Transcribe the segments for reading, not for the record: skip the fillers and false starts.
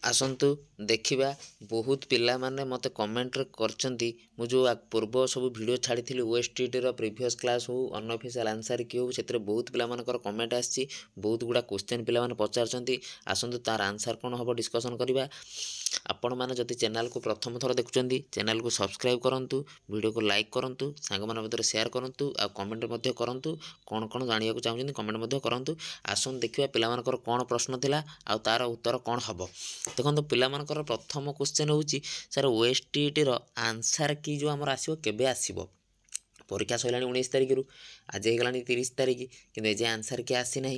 आसतु देखा बहुत पिला माने मते कमेंट करचंती मु जो पूर्व सब वीडियो छाड़ी ओएसटीटी रो प्रीवियस क्लास हो अनऑफिशियल आंसर कि हो से बहुत पिला मानकर कमेंट आसी बहुत गुड़ा क्वेश्चन पिला माने पचारचंती आसतु तार आंसर कौन हम डिस्कसन करवा। आपण मैंने जदि चैनल को प्रथम थर देखुं चैनल को सब्सक्राइब करूँ वीडियो को लाइक करूँ सांग मध्य शेयर करूँ आ कमेंट करूँ कौन कौन जाना चाहते कमेंट करूँ। आसन देखिए पिलामानकर कौन प्रश्न थिला आ तार उत्तर कौन हम देखो पिलामानकर प्रथम क्वेश्चन होची सर ओएसटीटी रो आंसर की जो आमर आसीबो केबे आसीबो परीक्षा सैलानी 19 तारिख रु आज होगा 30 तारिख कि एजे आंसर की आसी ना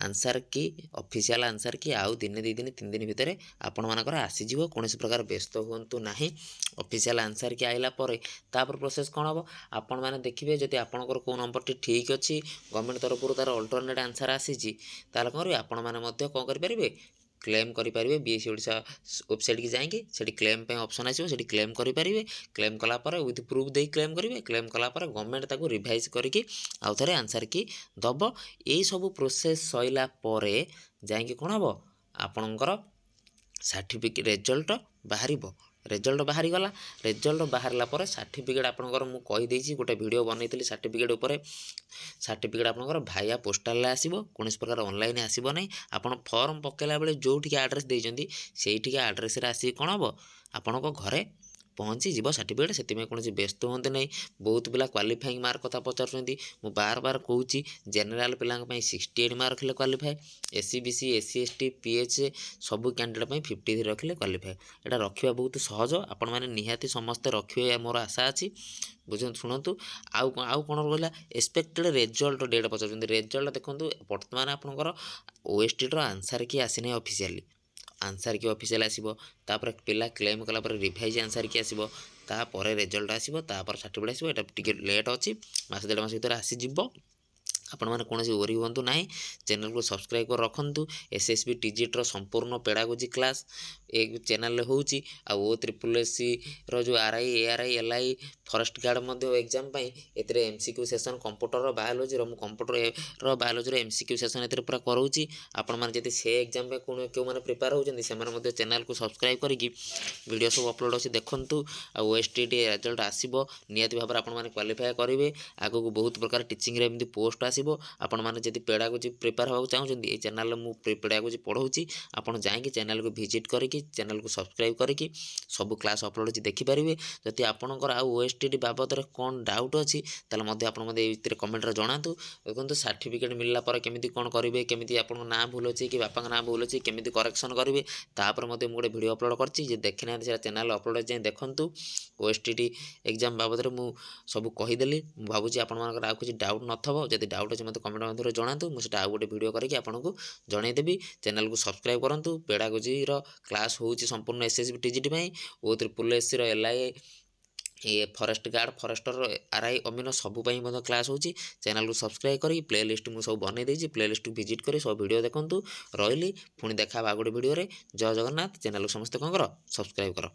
आंसर की ऑफिशियल आंसर की आउ दिन 2 दिन 3 दिन भितर आपण मानकर आसीजिवो कौन प्रकार व्यस्त हुंतु नाही। ऑफिशियल आंसर की आइला परे तापर प्रोसेस कौन हम आपण मैंने देखिए जदि आपंकर कौ नंबर टी ठीक अच्छी गवर्नमेंट तरफ तार अल्टरनेट आंसर आसी ताल कौन आपण मैंने कौन करेंगे क्लेम करेंगे बीएससी ओडिशा वेबसाइट की जाएंगे सेठी क्लेम पे ऑप्शन आसो सेठी क्लेम करेंगे क्लेम कलापर विथ प्रूफ दे क्लेम करेंगे क्लेम कलापर गवर्नमेंट ताको रिवाइज करके आउ थे आंसर की दब यही सब प्रोसेस सैला परे जाएंगे कौन हम आपणकर सर्टिफिकेट रिजल्ट बाहर रिजल्ट बाहरी गला रिजल्ट बाहरला पर सर्टिफिकेट आपणकर मु कही गोटे वीडियो बनई सर्टिफिकेट उपर सर्टिफिकेट आपणकर भाया पोस्टाल आसीबो कौन प्रकार ऑनलाइन आसीबो नहीं आपण फॉर्म पकेला बेले जोठी एड्रेस देइचंदी सेठी एड्रेस रे आसी कौन हम आपणक घरे पहुँची जीव सर्टिफिकेट से कौन व्यस्त हमें नहीं। बहुत पिला क्वालिफाइंग मार्क कथा पचार बार बार कहूँ जेनेल पिला 68 मार्क रखिले qualify SC BC SC ST PH सब कैंडिडेट 53 रखिले क्वालिफाए यहाँ रखा बहुत सहज आपण मैंने निहाती समस्ते रखिए मोर आशा अच्छी बुझ शुणु आउ कौन रहा एक्सपेक्टेड रिजल्ट डेट पचार रिजल्ट देखो बर्तमान आपंकर ओएसटी आंसर की आसी ना ऑफिशियली आंसर की ऑफिशियल आसीबो तापर पिला क्लेम कला पर रिवाइज आंसर की आसीबो तापर रिजल्ट आसीबो तापर सर्टिफिकेट आसीबो एटा टिके लेट अछि मास 1.5 मास भीतर आसी जिवो आपण मैंने कौन ओरी हूँ ना चैनल को सब्सक्राइब कर रखु एसएसबी टीजीटी रो संपूर्ण पेडागोजी क्लास एक चैनल होउची आ ओ SSS रो जो RI ARI LI forest guard exam एतिरे एमसीक्यू सेशन कंप्यूटर बायोलॉजी रो कंप्यूटर रो बायोलॉजी रो एमसीक्यू सेशन एतिरे पूरा करूची आपण माने जति से एग्जाम पे कोन केउ माने प्रिपेयर होउचंदी से माने चैनल को सब्सक्राइब करिकि वीडियो सब अपलोड अछि देखंतु आ ओएसटीटी रिजल्ट आसीबो नियति भाबर आपण माने क्वालिफाई करिवे आगो को बहुत प्रकार टीचिंग रे एमदी पोस्ट आसीबो आपण माने जति पेडागोजी प्रिपेयर होबा चाहउचंदी ए चैनल मु पेडागोजी पढौची आपण जाईकि चैनल को विजिट करिकि चैनल को सब्सक्राइब करिकि सब क्लास अपलोड अछि देखि परिवे जति आपणकर आ ओएसटीटी बाबद रे कोन डाउट अछि ताले मध्ये आपण मध्ये इतरे कमेंट रे जणातु देखंतु सर्टिफिकेट मिलला पर केमिति कोन करिवे केमिति आपण ना भूल अछि कि बापा ना भूल अछि केमिति करेक्शन करिवे तापर मध्ये मु गोटे वीडियो अपलोड करछि जे देखिना से चैनल अपलोड जे देखंतु ओएसटीटी एग्जाम बाबद रे मु सब कहि देली भाबुची आपण मानकर आ कुछ डाउट नथबो जदि डाउट अछि मते कमेंट मध्ये जणातु मु सेटा आ गोटे वीडियो करके आपनको जणाई देबी चैनल को सब्सक्राइब करंतु पेडागोजी रो क्लास होउची संपूर्ण एसएसबी टीजीटी पई ओ SSS रो एलआई ये फॉरेस्ट गार्ड फॉरेस्टर आरआई अमीन सबू क्लास होची चैनल को सब्सक्राइब करी प्लेलिस्ट मु सब बनै देछि प्लेलिस्ट विजिट करी सब वीडियो देखंतु रहिली पुणी देखा गोटे वीडियो रे जय जगन्नाथ चैनल को समस्त कौन कर सब्सक्राइब कर।